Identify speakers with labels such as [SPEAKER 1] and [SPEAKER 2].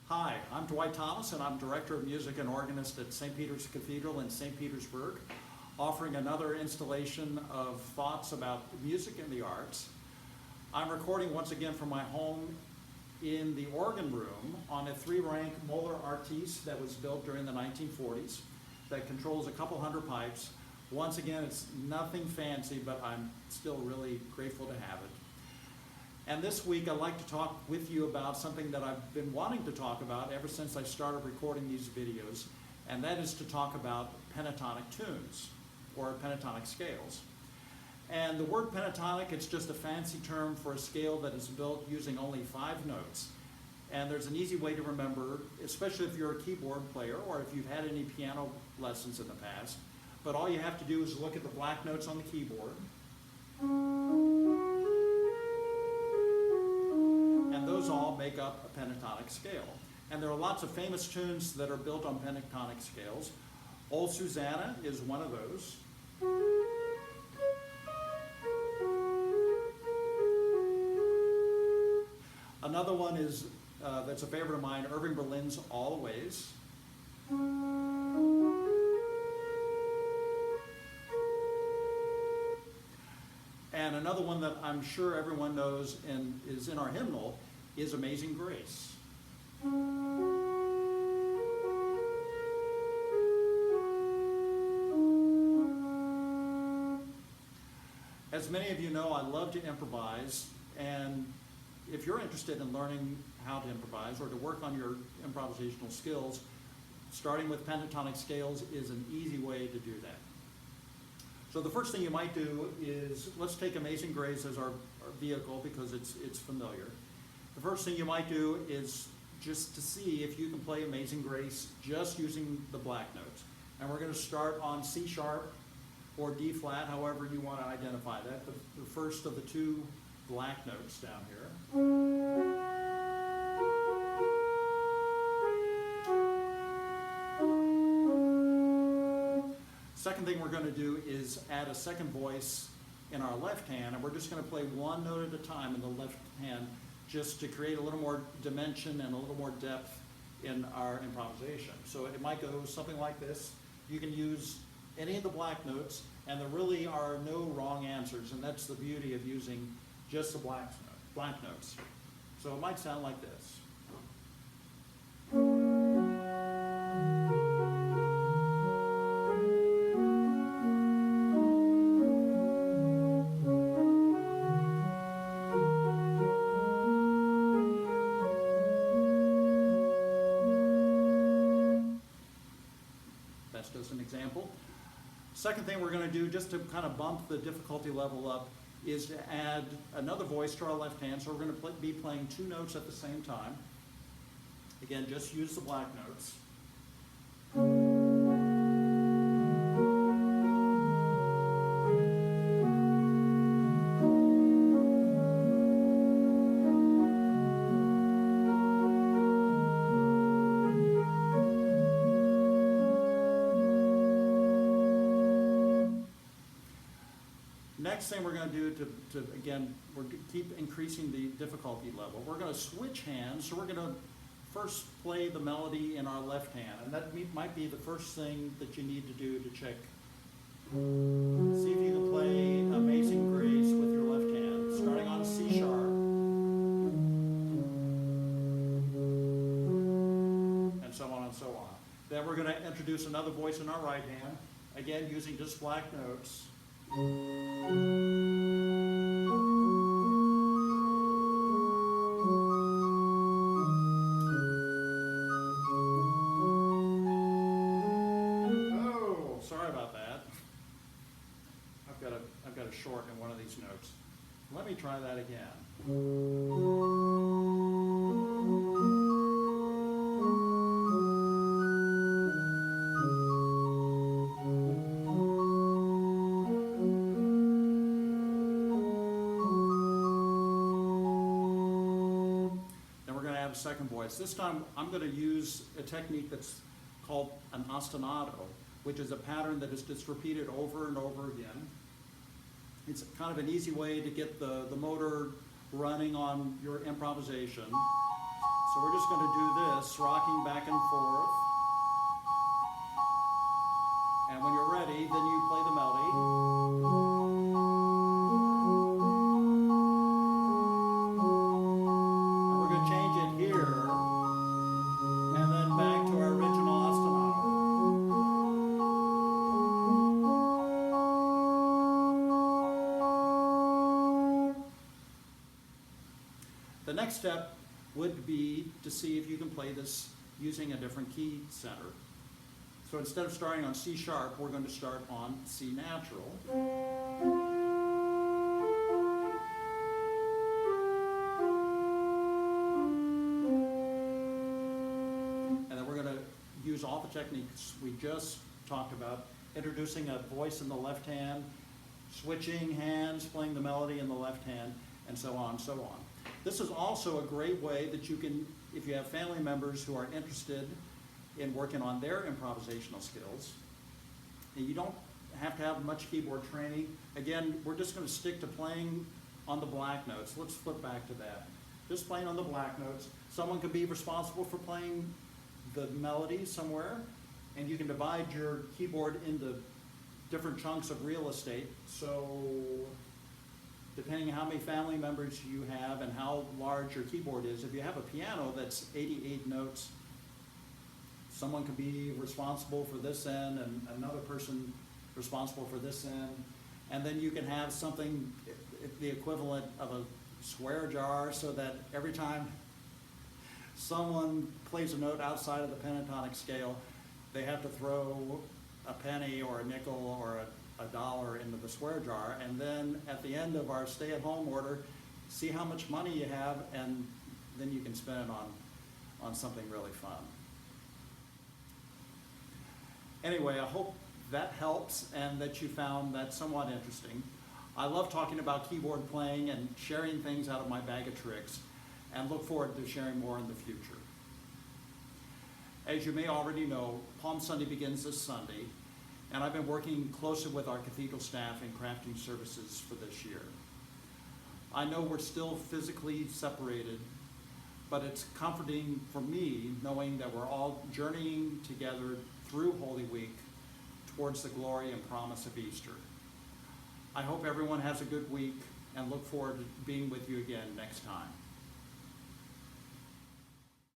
[SPEAKER 1] Hi, I'm Dwight Thomas, and I'm Director of Music and Organist at St. Peter's Cathedral in St. Petersburg, offering another installation of thoughts about music and the arts. I'm recording once again from my home in the organ room on a 3-rank Moeller Artiste that was built during the 1940s that controls a couple hundred pipes. Once again, it's nothing fancy, but I'm still really grateful to have it. And this week I'd like to talk with you about something that I've been wanting to talk about ever since I started recording these videos, and that is to talk about pentatonic tunes, or pentatonic scales. And the word pentatonic, it's just a fancy term for a scale that is built using only 5 notes. And there's an easy way to remember, especially if you're a keyboard player or if you've had any piano lessons in the past. But all you have to do is look at the black notes on the keyboard. And those all make up a pentatonic scale. And there are lots of famous tunes that are built on pentatonic scales. Old Susanna is one of those. Another one is, that's a favorite of mine, Irving Berlin's Always. And another one that I'm sure everyone knows and is in our hymnal is Amazing Grace. As many of you know, I love to improvise, and if you're interested in learning how to improvise or to work on your improvisational skills, starting with pentatonic scales is an easy way to do that. So the first thing you might do is, let's take Amazing Grace as our vehicle because it's familiar. The first thing you might do is just to see if you can play Amazing Grace just using the black notes. And we're going to start on C sharp or D flat, however you want to identify that, the first of the 2 black notes down here. Second thing we're going to do is add a second voice in our left hand, and we're just going to play 1 note at a time in the left hand just to create a little more dimension and a little more depth in our improvisation. So it might go something like this. You can use any of the black notes, and there really are no wrong answers, and that's the beauty of using just the black notes. So it might sound like this. That's just an example. Second thing we're going to do, just to kind of bump the difficulty level up, is to add another voice to our left hand. So we're going to be playing 2 notes at the same time. Again, just use the black notes. Next thing we're going to do again, we're going to keep increasing the difficulty level. We're going to switch hands, so we're going to first play the melody in our left hand, and that might be the first thing that you need to do to check. See if you can play Amazing Grace with your left hand, starting on C sharp, and so on and so on. Then we're going to introduce another voice in our right hand, again using just black notes. Oh, sorry about that. I've got a short in one of these notes. Let me try that again. Second voice. This time I'm going to use a technique that's called an ostinato, which is a pattern that is just repeated over and over again. It's kind of an easy way to get the motor running on your improvisation. So we're just going to do this, rocking back and forth. And when you're ready, then you play the melody. And we're going to change it here, and then back to our original ostinato. The next step would be to see if you can play this using a different key center. So instead of starting on C sharp, we're going to start on C natural. And then we're going to use all the techniques we just talked about, introducing a voice in the left hand, switching hands, playing the melody in the left hand, and so on and so on. This is also a great way that you can, if you have family members who are interested in working on their improvisational skills, and you don't have to have much keyboard training. Again, we're just going to stick to playing on the black notes. Let's flip back to that. Just playing on the black notes. Someone could be responsible for playing the melody somewhere, and you can divide your keyboard into different chunks of real estate. So depending on how many family members you have and how large your keyboard is, if you have a piano that's 88 notes, someone could be responsible for this end and another person responsible for this end. And then you can have something, the equivalent of a swear jar, so that every time someone plays a note outside of the pentatonic scale, they have to throw a penny or a nickel or a dollar into the swear jar, and then at the end of our stay-at-home order, see how much money you have, and then you can spend it on something really fun. Anyway, I hope that helps and that you found that somewhat interesting. I love talking about keyboard playing and sharing things out of my bag of tricks, and look forward to sharing more in the future. As you may already know, Palm Sunday begins this Sunday, and I've been working closely with our Cathedral staff in crafting services for this year. I know we're still physically separated, but it's comforting for me knowing that we're all journeying together through Holy Week towards the glory and promise of Easter. I hope everyone has a good week and look forward to being with you again next time.